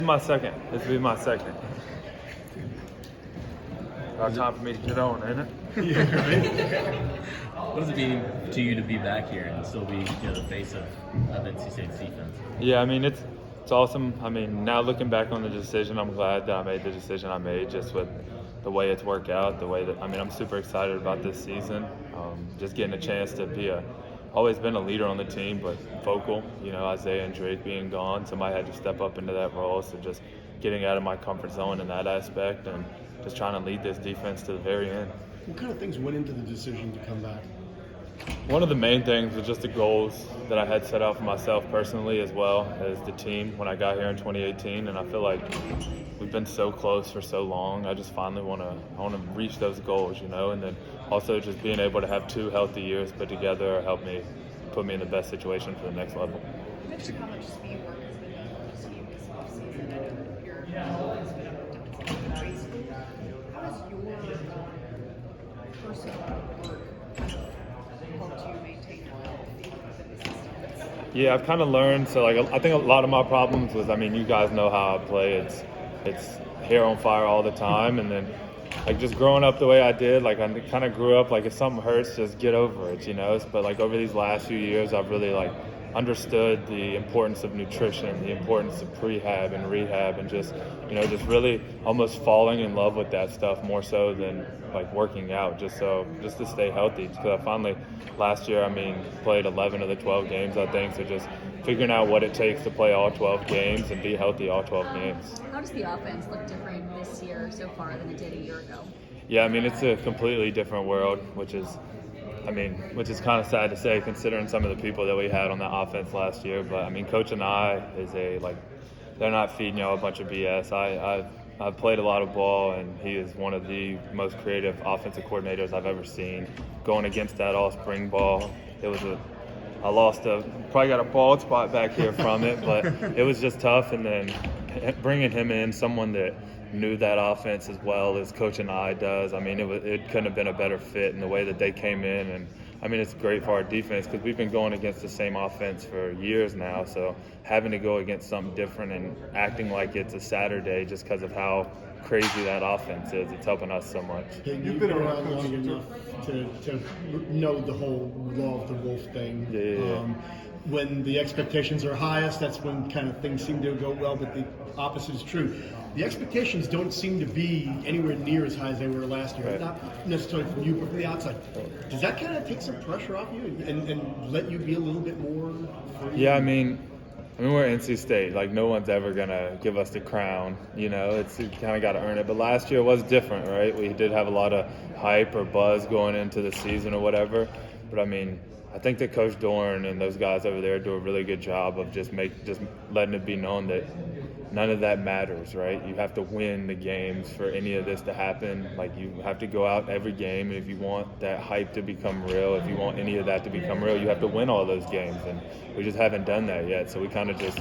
My second. This will be my second. About time for me to get on, ain't it? Yeah, right. What does it mean to you to be back here and still be the face of NC State's defense? Yeah, I mean, it's awesome. I mean, now looking back on the decision, I'm glad that I made the decision I made just with the way it's worked out, the way that, I mean, I'm super excited about this season. Just getting a chance to be always been a leader on the team, but vocal. Isaiah and Drake being gone, somebody had to step up into that role. So just getting out of my comfort zone in that aspect and just trying to lead this defense to the very end. What kind of things went into the decision to come back? One of the main things was just the goals that I had set out for myself personally as well as the team when I got here in 2018, and I feel like we've been so close for so long. I just finally want to reach those goals, and then also just being able to have 2 healthy years put together helped me put me in the best situation for the next level. You mentioned how much speed work has been done on this team this offseason. I know your role has been up in high school. How does your personal work kind of help you maintain your health even within the system? Yeah, I've kind of learned. So, I think a lot of my problems was, you guys know how I play. It's hair on fire all the time, and then just growing up the way I did, I kind of grew up if something hurts, just get over it, But over these last few years, I've really understood the importance of nutrition, the importance of prehab and rehab, and just really almost falling in love with that stuff more so than working out, just to stay healthy. Because I finally last year, played 11 of the 12 games, I think. So just figuring out what it takes to play all 12 games and be healthy all 12 games. How does the offense look different this year so far than it did a year ago? Yeah, it's a completely different world, which is kind of sad to say considering some of the people that we had on that offense last year. But Coach and I is they're not feeding y'all a bunch of BS. I've played a lot of ball, and he is one of the most creative offensive coordinators I've ever seen. Going against that all spring ball, I lost probably got a bald spot back here from it, but it was just tough. And then bringing him in, someone that knew that offense as well as Coach and I does. It couldn't have been a better fit in the way that they came in. And it's great for our defense because we've been going against the same offense for years now. So having to go against something different and acting like it's a Saturday just because of how crazy that offense is, it's helping us so much. You've been around long enough to know the whole law of the wolf thing. Yeah. When the expectations are highest, that's when kind of things seem to go well, but the opposite is true. The expectations don't seem to be anywhere near as high as they were last year. Right. Not necessarily from you, but from the outside. Does that kind of take some pressure off you and let you be a little bit more free? Yeah, we're NC State. No one's ever gonna give us the crown. You kind of got to earn it. But last year was different, right? We did have a lot of hype or buzz going into the season or whatever. But I think that Coach Dorn and those guys over there do a really good job of just letting it be known that none of that matters, right? You have to win the games for any of this to happen. You have to go out every game, and if you want that hype to become real, if you want any of that to become real, you have to win all those games, and we just haven't done that yet. So we kind of just,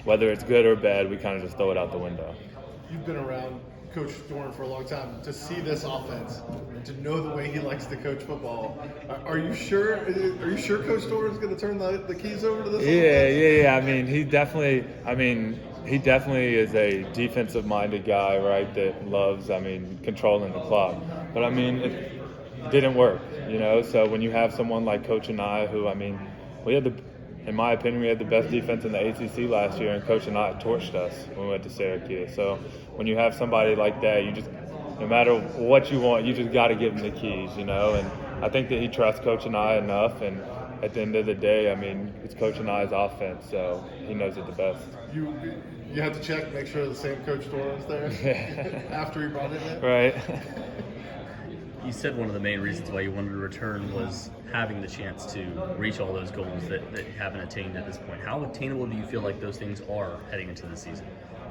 whether it's good or bad, we kind of just throw it out the window. You've been around Coach Dorn for a long time. To see this offense and to know the way he likes to coach football, are you sure? Are you sure Coach Dorn is going to turn the keys over to this offense? He definitely is a defensive-minded guy, right? That loves, controlling the clock. But it didn't work, So when you have someone like Coach and I, who in my opinion, we had the best defense in the ACC last year, and Coach and I torched us when we went to Syracuse. So when you have somebody like that, you just, no matter what you want, you just got to give him the keys, And I think that he trusts Coach and I enough, and at the end of the day, it's Coach and I's offense, so he knows it the best. You have to check, make sure the same Coach Dorn is there after he brought it in? Right. You said one of the main reasons why you wanted to return was having the chance to reach all those goals that you haven't attained at this point. How attainable do you feel like those things are heading into the season?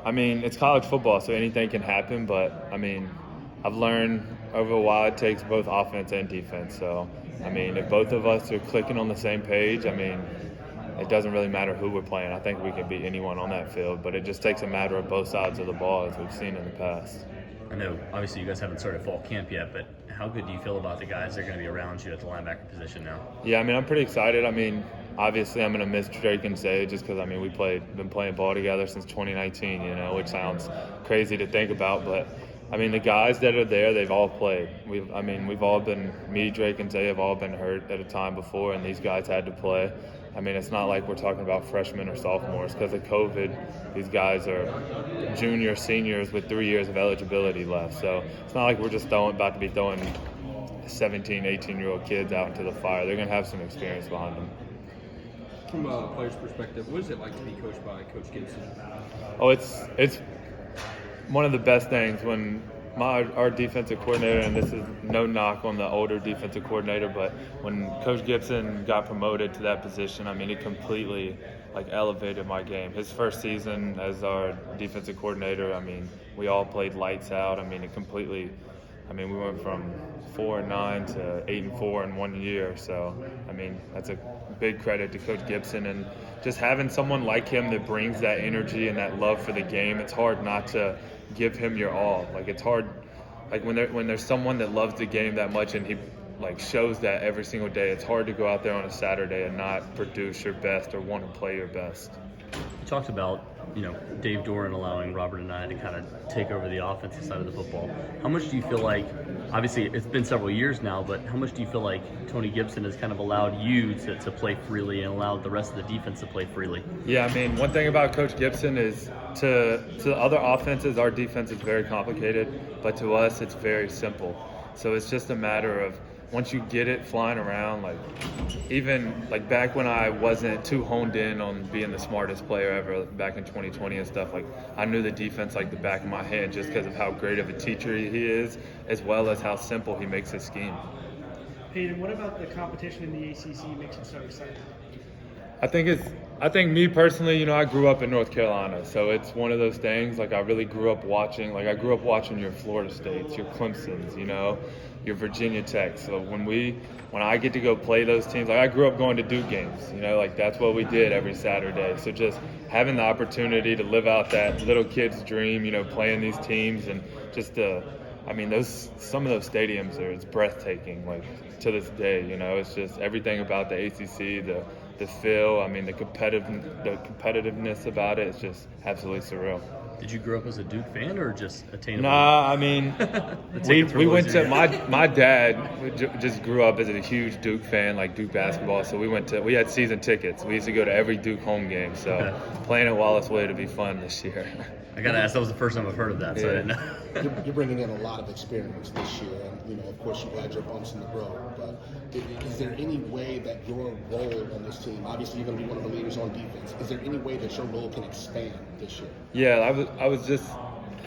It's college football, so anything can happen, but, I've learned over a while it takes both offense and defense. So, if both of us are clicking on the same page, it doesn't really matter who we're playing. I think we can beat anyone on that field, but it just takes a matter of both sides of the ball, as we've seen in the past. I know, obviously, you guys haven't started fall camp yet, but how good do you feel about the guys that are going to be around you at the linebacker position now? Yeah, I'm pretty excited. obviously I'm going to miss Drake and Zay just because, I mean, been playing ball together since 2019, you know, which sounds crazy to think about. But, I mean, the guys that are there, they've all played. We've all been, me, Drake, and Zay have all been hurt at a time before, and these guys had to play. I mean, it's not like we're talking about freshmen or sophomores. Because of COVID, these guys are juniors, seniors with 3 years of eligibility left. So it's not like we're just about to be throwing 17, 18-year-old kids out into the fire. They're going to have some experience behind them. From a player's perspective, what is it like to be coached by Coach Gibson? Oh, it's one of the best things when our defensive coordinator, and this is no knock on the older defensive coordinator, but when Coach Gibson got promoted to that position, I mean, it completely elevated my game. His first season as our defensive coordinator, I mean, we all played lights out. I mean, we went from 4-9 to 8-4 in 1 year. So, I mean, that's a big credit to Coach Gibson, and just having someone like him that brings that energy and that love for the game. It's hard not to give him your all. It's hard, when there's someone that loves the game that much and he shows that every single day. It's hard to go out there on a Saturday and not produce your best or want to play your best. You talked about, Dave Doran allowing Robert and I to kind of take over the offensive side of the football. How much do you feel like, obviously it's been several years now, but how much do you feel like Tony Gibson has kind of allowed you to play freely and allowed the rest of the defense to play freely? Yeah, I mean, one thing about Coach Gibson is to other offenses, our defense is very complicated, but to us it's very simple. So it's just a matter of once you get it flying around, even back when I wasn't too honed in on being the smartest player ever, back in 2020 and stuff, I knew the defense like the back of my hand just because of how great of a teacher he is, as well as how simple he makes his scheme. Peyton, what about the competition in the ACC makes it so exciting? I think me personally, I grew up in North Carolina, so it's one of those things. I really grew up watching. I grew up watching your Florida States, your Clemsons, your Virginia Tech. So when I get to go play those teams, I grew up going to Duke games. That's what we did every Saturday. So just having the opportunity to live out that little kid's dream, playing these teams, and just some of those stadiums it's breathtaking. To this day, it's just everything about the ACC, the feel, the competitiveness about it, it's just absolutely surreal. Did you grow up as a Duke fan or just attainable? Nah, we went to my dad just grew up as a huge Duke fan, Duke basketball. So we had season tickets. We used to go to every Duke home game. So playing at Wallace Wade would be fun this year. I gotta ask, that was the first time I've heard of that, so I didn't know. You're bringing in a lot of experience this year, and of course you've had your bumps in the road. But is there any way that your role on this team, obviously you're going to be one of the leaders on defense, is there any way that your role can expand this year? Yeah, I was just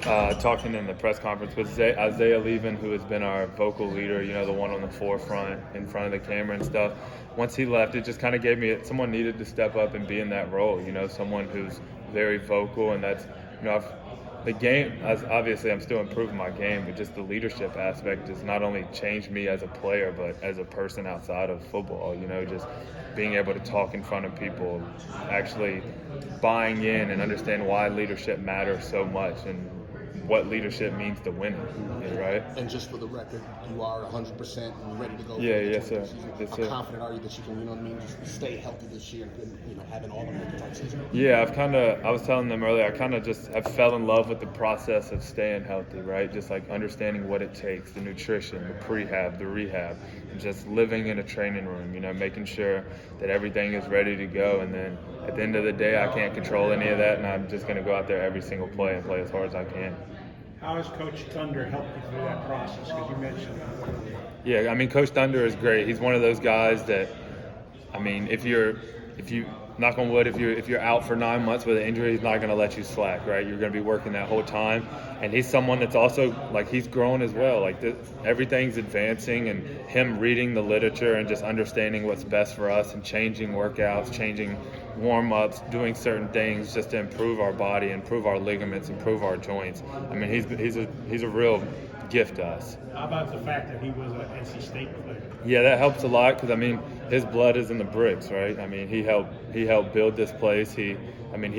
talking in the press conference with Isaiah Levin, who has been our vocal leader, the one on the forefront in front of the camera and stuff. Once he left, it just kind of gave me someone needed to step up and be in that role, someone who's very vocal, and that's the game, obviously I'm still improving my game, but just the leadership aspect has not only changed me as a player, but as a person outside of football, just being able to talk in front of people, actually buying in and understand why leadership matters so much and what leadership means to win, right? And just for the record, you are 100% ready to go. Yeah, yes, sir. How confident are you that you can, just stay healthy this year and having all of the type season? Yeah, I was telling them earlier, I kind of just have fell in love with the process of staying healthy, right? Just understanding what it takes, the nutrition, the prehab, the rehab, and just living in a training room, making sure that everything is ready to go. And then at the end of the day, I can't control any of that, and I'm just going to go out there every single play and play as hard as I can. How has Coach Thunder helped you through that process? Because you mentioned that. Yeah, Coach Thunder is great. He's one of those guys that, if you knock on wood, if you're out for 9 months with an injury, he's not going to let you slack, right? You're going to be working that whole time. And he's someone that's also, he's grown as well. Everything's advancing, and him reading the literature and just understanding what's best for us and changing workouts, changing warm-ups, doing certain things just to improve our body, improve our ligaments, improve our joints. He's a real gift to us. How about the fact that he was an NC State player? Yeah, that helps a lot because his blood is in the bricks, right? He helped build this place. He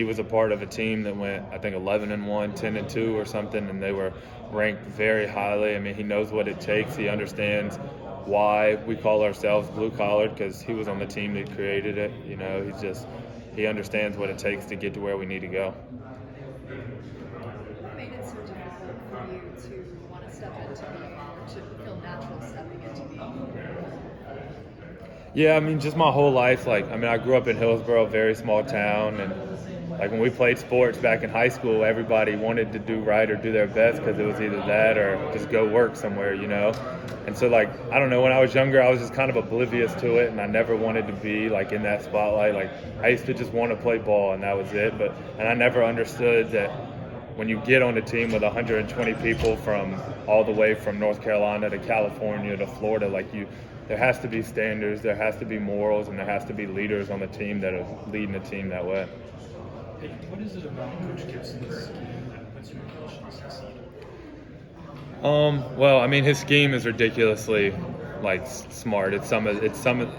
was a part of a team that went, I think, 11-1, 10-2 or something, and they were ranked very highly. He knows what it takes. He understands why we call ourselves blue collared, because he was on the team that created it. You know, he understands what it takes to get to where we need to go. What made it so difficult for you to want to step into the or to feel natural stepping into the Yeah, I mean, just my whole life. Like, I mean, I grew up in Hillsborough, a very small town, and like when we played sports back in high school, everybody wanted to do right or do their best because it was either that or just go work somewhere, you know. And so, like, I don't know, when I was younger, I was just kind of oblivious to it, and I never wanted to be like in that spotlight. Like, I used to just want to play ball, and that was it. And I never understood that when you get on a team with 120 people from all the way from North Carolina to California to Florida, like there has to be standards, there has to be morals, and there has to be leaders on the team that are leading the team that way. Hey, what is it about Coach Gibson's scheme that puts you in a position to succeed? Well, I mean, his scheme is ridiculously like smart. It's some of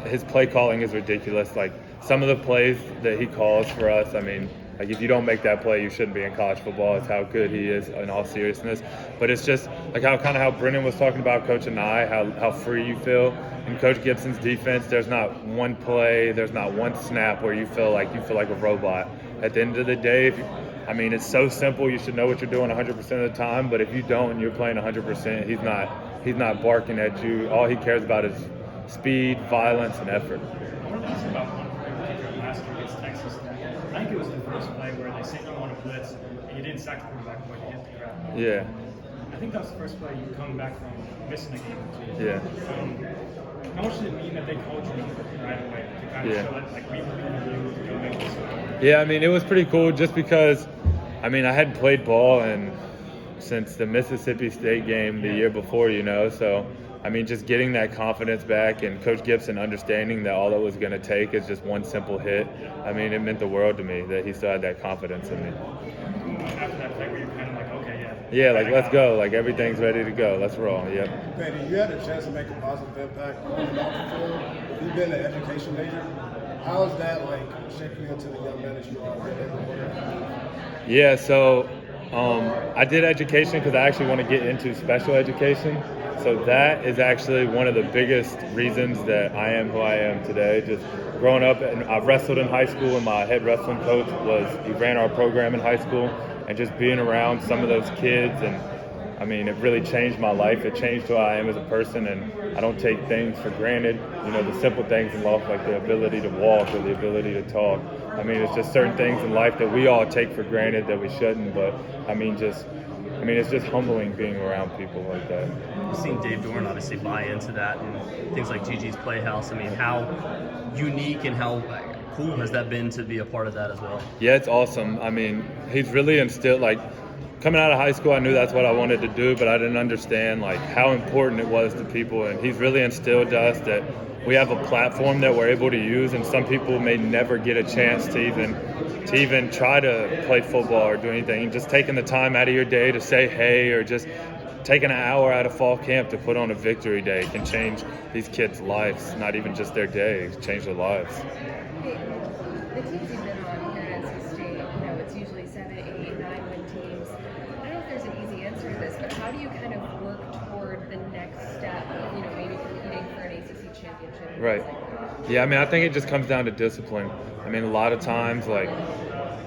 his play calling is ridiculous. Like some of the plays that he calls for us, I mean, like if you don't make that play, you shouldn't be in college football. It's how good he is in all seriousness. But it's just like how Brennan was talking about Coach and I, how free you feel. In Coach Gibson's defense, there's not one play, there's not one snap where you feel like a robot. At the end of the day, it's so simple. You should know what you're doing 100% of the time. But if you don't, and you're playing 100%, he's not barking at you. All he cares about is speed, violence, and effort. One of the things about one particular last year against Texas, I think it was the first play where they sent you on a blitz and you didn't sack the quarterback when you hit the ground. Yeah. I think that was the first play you come back from missing a game or two. Yeah. How much did it mean that they called you right away to kind of show that, like, we believe in you to go make this happen? Yeah, I mean, it was pretty cool just because, I mean, I hadn't played ball since the Mississippi State game the year before, you know, so, I mean, just getting that confidence back and Coach Gibson understanding that all it was going to take is just one simple hit, I mean, it meant the world to me that he still had that confidence in me. After that play, were you kind of like, okay, yeah. Yeah, like, let's go. Like, everything's ready to go. Let's roll. Yep. Payton, you had a chance to make a positive impact on the field. You've been an education major. How is that, like, shaping into the young man that you are right now? Yeah, so I did education because I actually want to get into special education. So that is actually one of the biggest reasons that I am who I am today. Just growing up, and I wrestled in high school, and my head wrestling coach he ran our program in high school, and just being around some of those kids, and I mean, it really changed my life. It changed who I am as a person, and I don't take things for granted. You know, the simple things in life, like the ability to walk or the ability to talk. I mean, it's just certain things in life that we all take for granted that we shouldn't, but it's just humbling being around people like that. You've seen Dave Doran obviously buy into that and things like Gigi's Playhouse. I mean, how unique and how cool has that been to be a part of that as well? Yeah, it's awesome. I mean, he's really instilled, like, coming out of high school, I knew that's what I wanted to do, but I didn't understand, like, how important it was to people. And he's really instilled to us that we have a platform that we're able to use, and some people may never get a chance to even try to play football or do anything. And just taking the time out of your day to say hey, or just taking an hour out of fall camp to put on a victory day can change these kids' lives, not even just their day, change their lives. The teams you've been on here at NC State, it's usually 7, 8, 9-win teams. I don't know if there's an easy answer to this, but how do you kind of work toward the next step of, maybe competing for an ACC championship? Right. Yeah, I mean, I think it just comes down to discipline. I mean, a lot of times, like,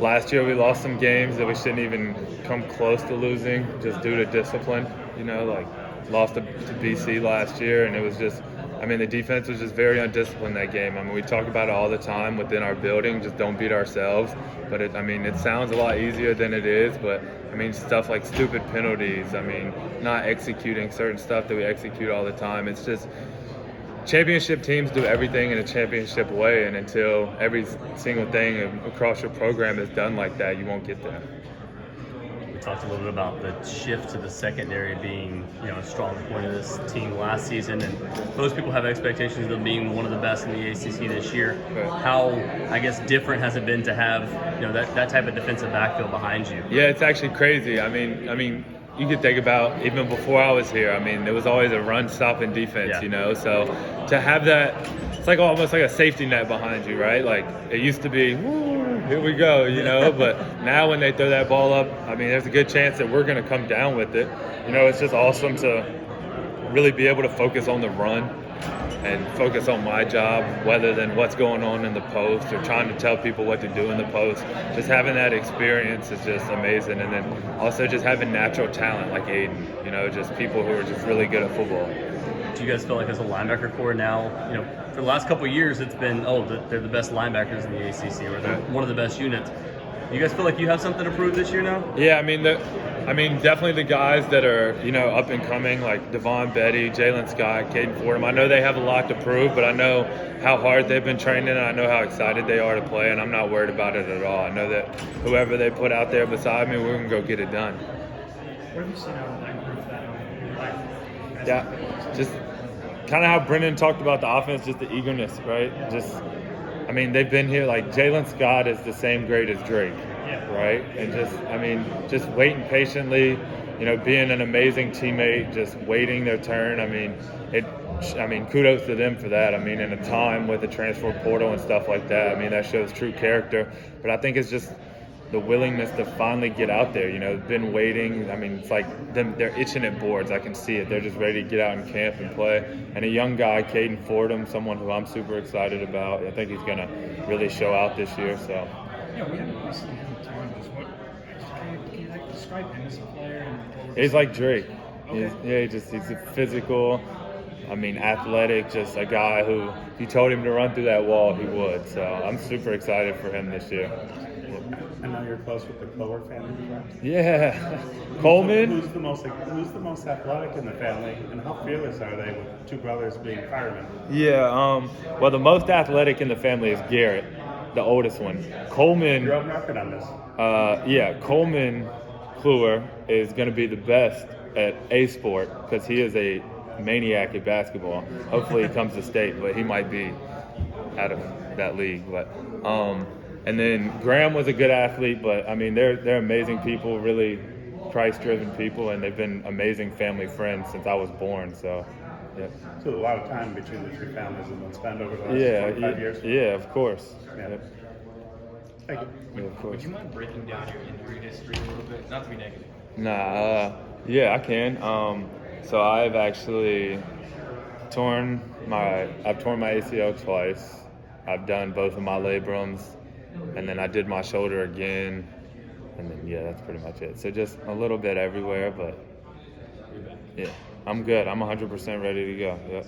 last year we lost some games that we shouldn't even come close to losing just due to discipline, like lost to BC last year, and it was just, the defense was just very undisciplined that game. We talk about it all the time within our building, just don't beat ourselves. But it sounds a lot easier than it is, but stuff like stupid penalties, not executing certain stuff that we execute all the time. It's just, championship teams do everything in a championship way, and until every single thing across your program is done like that, you won't get there. We talked a little bit about the shift to the secondary being, a strong point of this team last season, and most people have expectations of them being one of the best in the ACC this year. Right. How, different has it been to have, that type of defensive backfield behind you? Yeah, it's actually crazy. You could think about, even before I was here, there was always a run-stopping defense, So to have that, it's like almost like a safety net behind you, right? Like, it used to be, woo, here we go, But now when they throw that ball up, there's a good chance that we're going to come down with it. It's just awesome to really be able to focus on the run. and focus on my job rather than what's going on in the post or trying to tell people what to do in the post. Just having that experience is just amazing. And then also just having natural talent like Aiden, you know, just people who are just really good at football. Do you guys feel like as a linebacker core now, you know, for the last couple of years it's been, they're the best linebackers in the ACC, or they're one of the best units. You guys feel like you have something to prove this year now? Yeah, I mean, definitely the guys that are, you know, up and coming, like Devon Betty, Jalen Scott, Caden Fordham. I know they have a lot to prove, but I know how hard they've been training, and I know how excited they are to play, and I'm not worried about it at all. I know that whoever they put out there beside me, we're going to go get it done. What have you seen out of that group that in your life? Yeah, just kind of how Brendan talked about the offense, just the eagerness, right? Just, I mean, they've been here, like Jalen Scott is the same grade as Drake, right? And just, I mean, just waiting patiently, you know, being an amazing teammate, just waiting their turn. I mean, kudos to them for that. I mean, in a time with the transfer portal and stuff like that, I mean, that shows true character. But I think it's just the willingness to finally get out there. You know, been waiting. I mean, it's like they're itching at boards. I can see it. They're just ready to get out in camp and play. And a young guy, Caden Fordham, someone who I'm super excited about. I think he's going to really show out this year. So. Yeah, we haven't really seen him a ton. Can you like describe him as a player? He's like Drake. Okay. He's physical. I mean, athletic. Just a guy who, if you told him to run through that wall, he would. So I'm super excited for him this year. I know you're close with the Kohler family. Yeah, Coleman. Who's the most athletic in the family, and how fearless are they with two brothers being firemen? Yeah, well, the most athletic in the family is Garrett, the oldest one. Coleman. You're up market on this. Coleman Kluwer is going to be the best at a sport because he is a maniac at basketball. Hopefully, he comes to state, but he might be out of that league. But and then Graham was a good athlete, but I mean, they're amazing people, really Christ-driven people, and they've been amazing family friends since I was born. So, yeah. So a lot of time between the two families has been spent over the last 25 years. Yeah, of course. Yeah. Yep. Thank you. Yeah, of course. Would you mind breaking down your injury history a little bit? Not to be negative. Yeah, I can. So I've actually torn my ACL twice. I've done both of my labrums, and then I did my shoulder again, and then that's pretty much it. So just a little bit everywhere, but yeah, I'm good. I'm 100% ready to go. Yep.